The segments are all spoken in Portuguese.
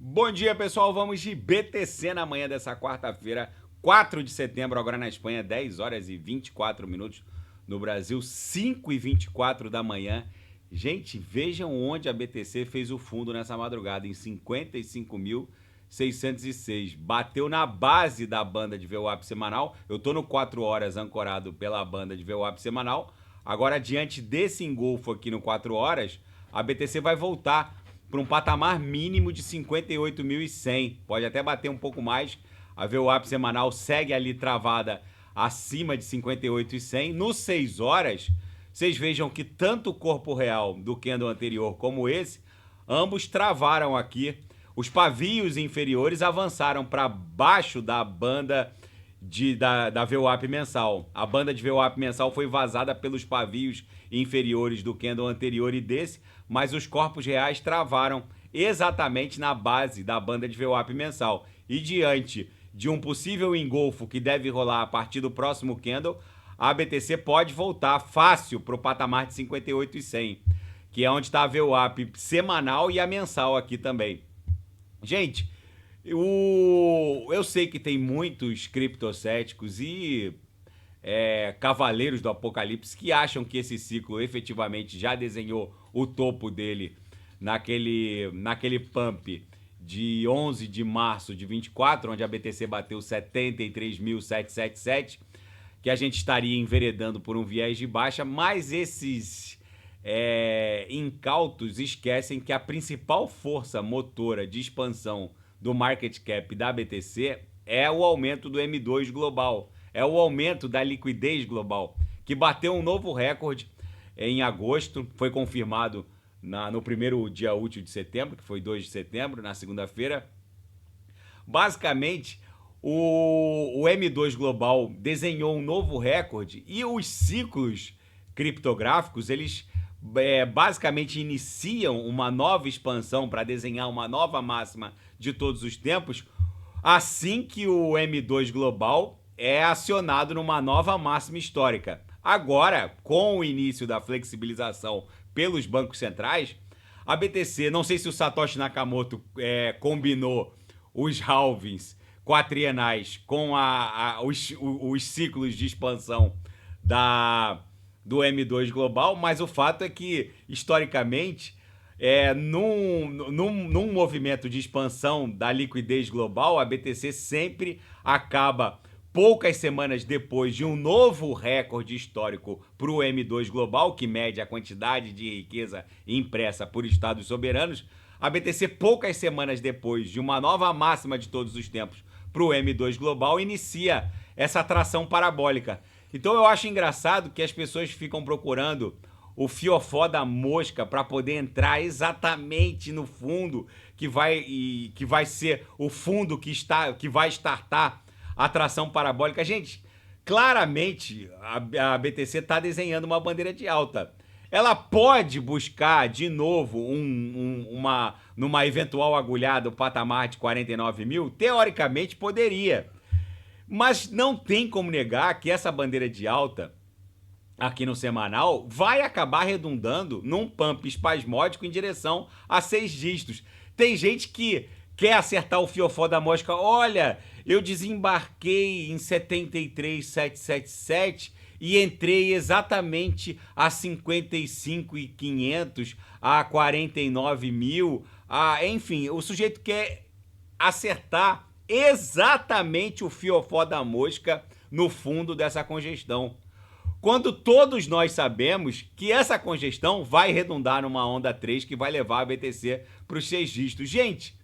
Bom dia, pessoal. Vamos de BTC na manhã dessa quarta-feira, 4 de setembro, agora na Espanha, 10 horas e 24 minutos. No Brasil, 5 e 24 da manhã. Gente, vejam onde a BTC fez o fundo nessa madrugada, em 55.606. Bateu na base da banda de VWAP semanal. Eu tô no 4 horas ancorado pela banda de VWAP semanal. Agora, diante desse engolfo aqui no 4 horas, a BTC vai voltar para um patamar mínimo de 58.100. Pode até bater um pouco mais. A VWAP semanal segue ali travada acima de 58.100. No 6 horas, vocês vejam que tanto o corpo real do candle anterior como esse, ambos travaram aqui. Os pavios inferiores avançaram para baixo da banda da VWAP mensal. A banda de VWAP mensal foi vazada pelos pavios inferiores do candle anterior e desse, mas os corpos reais travaram exatamente na base da banda de VWAP mensal. E diante de um possível engolfo que deve rolar a partir do próximo candle, a BTC pode voltar fácil para o patamar de 58.100, que é onde está a VWAP semanal e a mensal aqui também. Gente, eu sei que tem muitos criptocéticos e cavaleiros do apocalipse que acham que esse ciclo efetivamente já desenhou o topo dele naquele pump de 11 de março de 24, onde a BTC bateu 73.777, que a gente estaria enveredando por um viés de baixa, mas esses incautos esquecem que a principal força motora de expansão do market cap da BTC é o aumento do M2 global, é o aumento da liquidez global, que bateu um novo recorde em agosto, foi confirmado no primeiro dia útil de setembro, que foi 2 de setembro, na segunda-feira. Basicamente, o M2 global desenhou um novo recorde e os ciclos criptográficos, eles basicamente iniciam uma nova expansão para desenhar uma nova máxima de todos os tempos, assim que o M2 global é acionado numa nova máxima histórica. Agora, com o início da flexibilização pelos bancos centrais, a BTC, não sei se o Satoshi Nakamoto combinou os halvings quatrienais com os ciclos de expansão do M2 global, mas o fato é que, historicamente, num movimento de expansão da liquidez global, a BTC sempre acaba poucas semanas depois de um novo recorde histórico para o M2 global, que mede a quantidade de riqueza impressa por estados soberanos. A BTC, poucas semanas depois de uma nova máxima de todos os tempos para o M2 global, inicia essa atração parabólica. Então eu acho engraçado que as pessoas ficam procurando o fiofó da mosca para poder entrar exatamente no fundo que vai ser o fundo que vai startar a atração parabólica. Gente, claramente a BTC está desenhando uma bandeira de alta. Ela pode buscar de novo numa eventual agulhada o patamar de 49 mil? Teoricamente poderia. Mas não tem como negar que essa bandeira de alta aqui no semanal vai acabar redundando num pump espasmódico em direção a 6 dígitos. Tem gente que quer acertar o fiofó da mosca. Olha, eu desembarquei em 73.777 e entrei exatamente a 55.500, a 49 mil. Enfim, o sujeito quer acertar exatamente o fiofó da mosca no fundo dessa congestão, quando todos nós sabemos que essa congestão vai redundar numa onda 3 que vai levar a BTC para os 6 dígitos. Gente,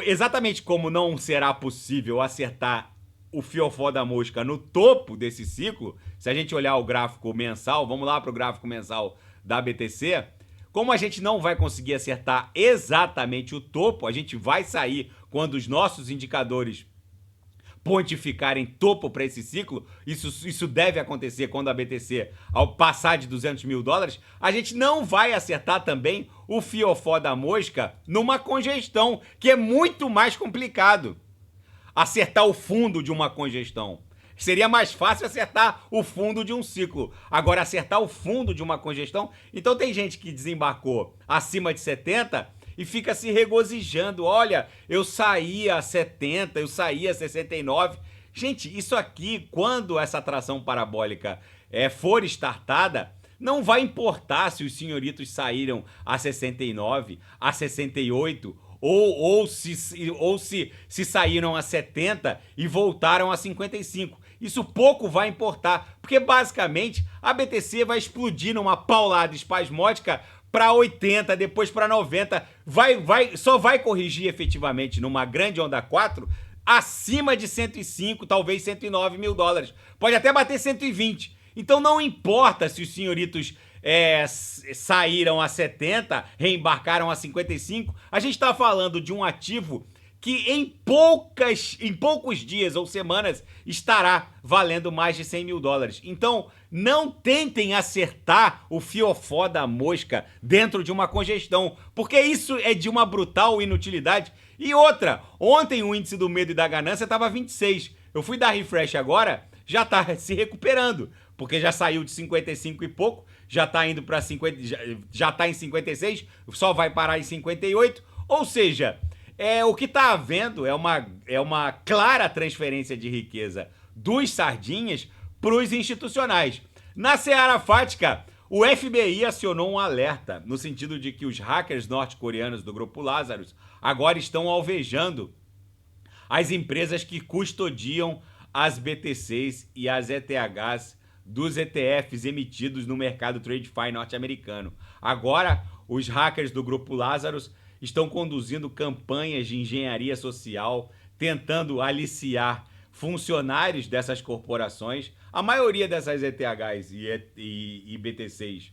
exatamente como não será possível acertar o fiofó da mosca no topo desse ciclo, se a gente olhar o gráfico mensal, vamos lá para o gráfico mensal da BTC, como a gente não vai conseguir acertar exatamente o topo, a gente vai sair quando os nossos indicadores pontificarem topo para esse ciclo, isso deve acontecer quando a BTC, ao passar de 200 mil dólares, a gente não vai acertar também o fiofó da mosca numa congestão, que é muito mais complicado. Acertar o fundo de uma congestão. Seria mais fácil acertar o fundo de um ciclo. Agora, acertar o fundo de uma congestão... Então, tem gente que desembarcou acima de 70 e fica se regozijando. Olha, eu saí a 70, eu saí a 69. Gente, isso aqui, quando essa atração parabólica for startada, não vai importar se os senhoritos saíram a 69, a 68 ou se saíram a 70 e voltaram a 55. Isso pouco vai importar, porque basicamente a BTC vai explodir numa paulada espasmódica para 80, depois para 90, só vai corrigir efetivamente numa grande onda 4 acima de 105, talvez 109 mil dólares. Pode até bater 120. Então não importa se os senhoritos saíram a 70, reembarcaram a 55, a gente está falando de um ativo que em poucos dias ou semanas estará valendo mais de 100 mil dólares. Então, não tentem acertar o fiofó da mosca dentro de uma congestão, porque isso é de uma brutal inutilidade. E outra, ontem o índice do medo e da ganância estava 26. Eu fui dar refresh agora, já está se recuperando, porque já saiu de 55 e pouco, já está indo para 50, já está em 56, só vai parar em 58, ou seja, o que está havendo é uma clara transferência de riqueza dos sardinhas para os institucionais. Na seara fática, o FBI acionou um alerta no sentido de que os hackers norte-coreanos do grupo Lazarus agora estão alvejando as empresas que custodiam as BTCs e as ETHs dos ETFs emitidos no mercado TradeFi norte-americano. Agora, os hackers do grupo Lazarus estão conduzindo campanhas de engenharia social, tentando aliciar funcionários dessas corporações, a maioria dessas ETHs e BTCs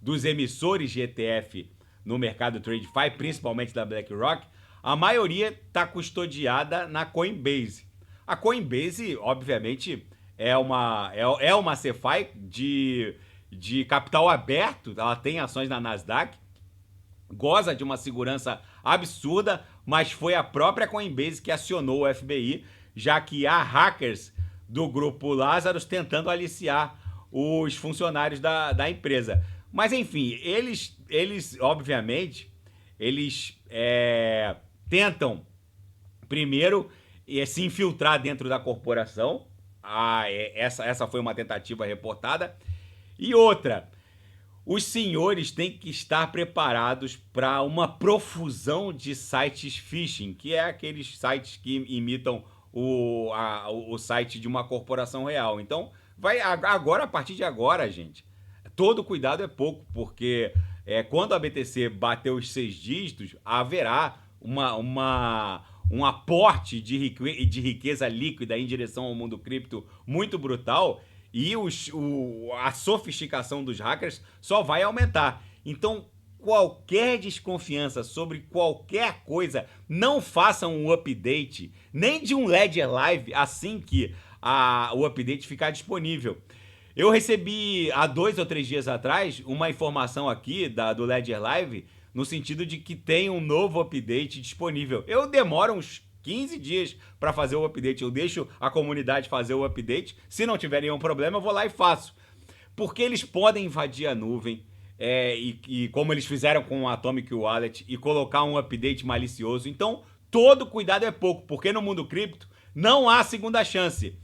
dos emissores de ETF no mercado TradeFi, principalmente da BlackRock, a maioria está custodiada na Coinbase. A Coinbase, obviamente, é uma CeFi de capital aberto, ela tem ações na Nasdaq, goza de uma segurança absurda, mas foi a própria Coinbase que acionou o FBI, já que há hackers do grupo Lazarus tentando aliciar os funcionários da empresa. Mas enfim, eles obviamente, tentam primeiro se infiltrar dentro da corporação. Essa foi uma tentativa reportada. E outra, os senhores têm que estar preparados para uma profusão de sites phishing, que é aqueles sites que imitam o site de uma corporação real. Então, a partir de agora, gente, todo cuidado é pouco, porque quando a BTC bater os 6 dígitos, haverá um aporte de riqueza líquida em direção ao mundo cripto muito brutal, e a sofisticação dos hackers só vai aumentar. Então, qualquer desconfiança sobre qualquer coisa, não façam um update, nem de um Ledger Live, assim que o update ficar disponível. Eu recebi, há 2 ou 3 dias atrás, uma informação aqui do Ledger Live, no sentido de que tem um novo update disponível. Eu demoro uns 15 dias para fazer o update. Eu deixo a comunidade fazer o update. Se não tiver nenhum problema, eu vou lá e faço. Porque eles podem invadir a nuvem, e como eles fizeram com o Atomic Wallet, e colocar um update malicioso. Então, todo cuidado é pouco, porque no mundo cripto não há segunda chance.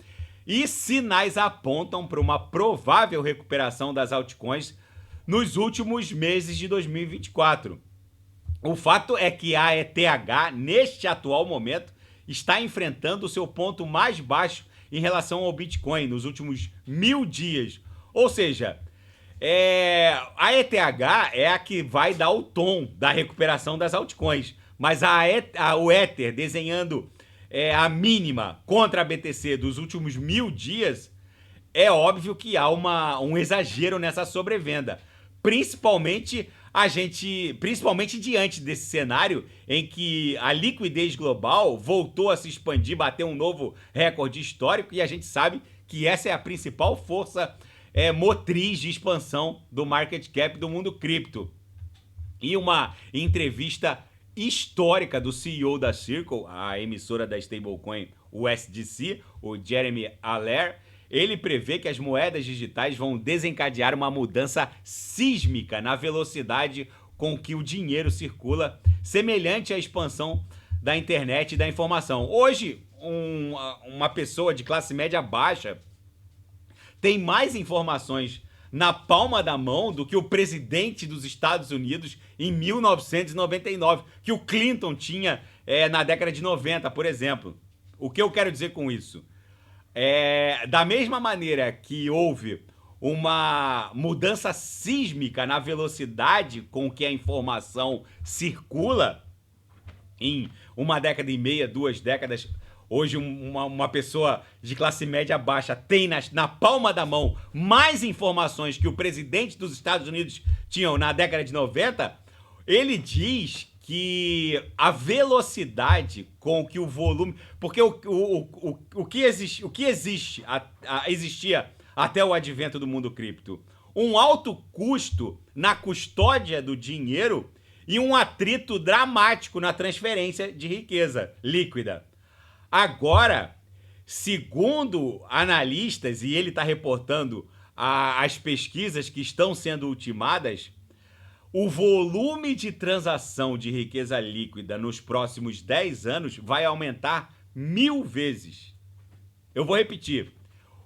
E sinais apontam para uma provável recuperação das altcoins nos últimos meses de 2024. O fato é que a ETH, neste atual momento, está enfrentando o seu ponto mais baixo em relação ao Bitcoin nos últimos 1000 dias. Ou seja, a ETH é a que vai dar o tom da recuperação das altcoins. Mas o Ether desenhando a mínima contra a BTC dos últimos 1000 dias, é óbvio que há um exagero nessa sobrevenda. Principalmente diante desse cenário em que a liquidez global voltou a se expandir, bateu um novo recorde histórico, e a gente sabe que essa é a principal força motriz de expansão do market cap do mundo cripto. E uma entrevista histórica do CEO da Circle, a emissora da stablecoin USDC, o Jeremy Allaire, ele prevê que as moedas digitais vão desencadear uma mudança sísmica na velocidade com que o dinheiro circula, semelhante à expansão da internet e da informação. Hoje, uma pessoa de classe média baixa tem mais informações na palma da mão do que o presidente dos Estados Unidos em 1999, que o Clinton tinha na década de 90, por exemplo. O que eu quero dizer com isso? Da mesma maneira que houve uma mudança sísmica na velocidade com que a informação circula em uma década e meia, 2 décadas. Hoje uma pessoa de classe média baixa tem na palma da mão mais informações que o presidente dos Estados Unidos tinham na década de 90. Ele diz que a velocidade com que o volume... Porque o que existia até o advento do mundo cripto? Um alto custo na custódia do dinheiro e um atrito dramático na transferência de riqueza líquida. Agora, segundo analistas, e ele está reportando as pesquisas que estão sendo ultimadas, o volume de transação de riqueza líquida nos próximos 10 anos vai aumentar 1000 vezes. Eu vou repetir.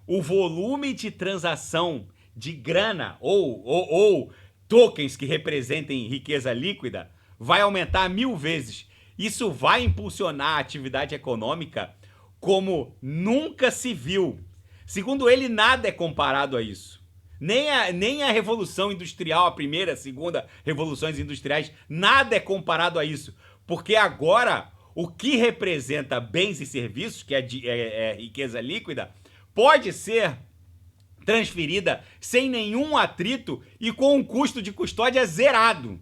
O volume de transação de grana ou tokens que representem riqueza líquida vai aumentar 1000 vezes. Isso vai impulsionar a atividade econômica como nunca se viu. Segundo ele, nada é comparado a isso. Nem a Revolução Industrial, a primeira, a segunda revoluções industriais, nada é comparado a isso. Porque agora, o que representa bens e serviços, que é riqueza líquida, pode ser transferida sem nenhum atrito e com um custo de custódia zerado.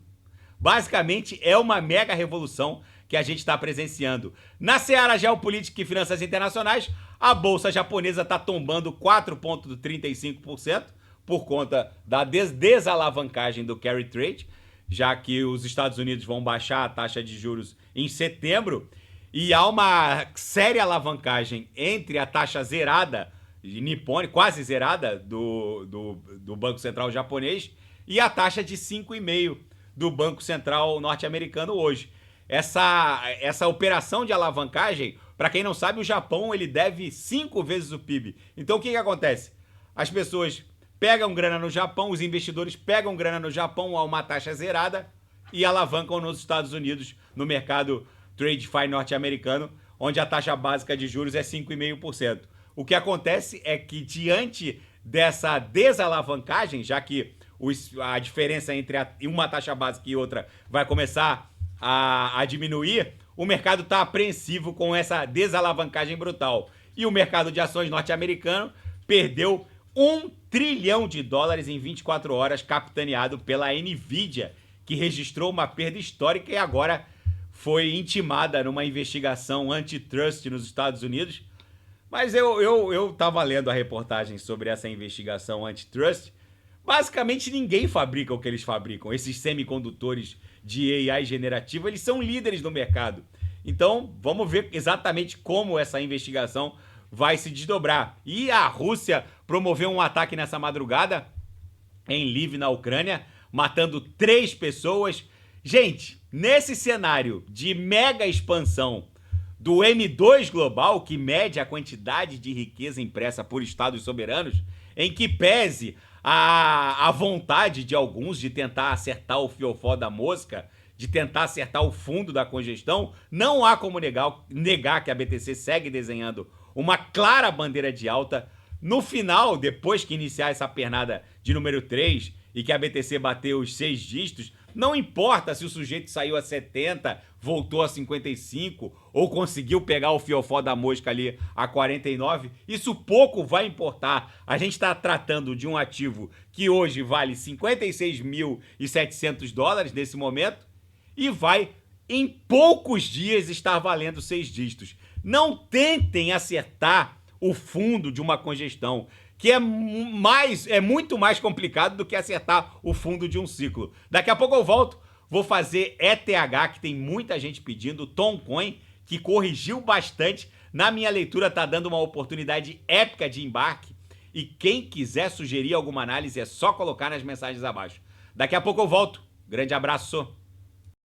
Basicamente, é uma mega revolução que a gente está presenciando. Na seara geopolítica e finanças internacionais, a bolsa japonesa está tombando 4,35%, por conta da desalavancagem do carry trade, já que os Estados Unidos vão baixar a taxa de juros em setembro, e há uma séria alavancagem entre a taxa zerada, nipônica, quase zerada, do Banco Central japonês, e a taxa de 5,5% do Banco Central norte-americano hoje. Essa operação de alavancagem, para quem não sabe, o Japão ele deve 5 vezes o PIB. Então o que acontece? As pessoas pegam grana no Japão, os investidores pegam grana no Japão a uma taxa zerada e alavancam nos Estados Unidos, no mercado TradeFi norte-americano, onde a taxa básica de juros é 5,5%. O que acontece é que, diante dessa desalavancagem, já que a diferença entre uma taxa básica e outra vai começar a diminuir, o mercado está apreensivo com essa desalavancagem brutal. E o mercado de ações norte-americano perdeu $1 trilhão em 24 horas, capitaneado pela Nvidia, que registrou uma perda histórica e agora foi intimada numa investigação antitrust nos Estados Unidos. Mas eu tava lendo a reportagem sobre essa investigação antitrust. Basicamente, ninguém fabrica o que eles fabricam. Esses semicondutores de AI generativo, eles são líderes no mercado. Então, vamos ver exatamente como essa investigação vai se desdobrar. E a Rússia promoveu um ataque nessa madrugada em Lviv, na Ucrânia, matando 3 pessoas. Gente, nesse cenário de mega expansão do M2 Global, que mede a quantidade de riqueza impressa por estados soberanos, em que pese a vontade de alguns de tentar acertar o fiofó da mosca, de tentar acertar o fundo da congestão, não há como negar que a BTC segue desenhando uma clara bandeira de alta. No final, depois que iniciar essa pernada de número 3 e que a BTC bateu os 6 dígitos, não importa se o sujeito saiu a 70, voltou a 55 ou conseguiu pegar o fiofó da mosca ali a 49, isso pouco vai importar. A gente está tratando de um ativo que hoje vale $56.700 nesse momento e vai em poucos dias estar valendo 6 dígitos. Não tentem acertar o fundo de uma congestão, que é muito mais complicado do que acertar o fundo de um ciclo. Daqui a pouco eu volto, vou fazer ETH, que tem muita gente pedindo, Toncoin, que corrigiu bastante. Na minha leitura tá dando uma oportunidade épica de embarque, e quem quiser sugerir alguma análise é só colocar nas mensagens abaixo. Daqui a pouco eu volto. Grande abraço.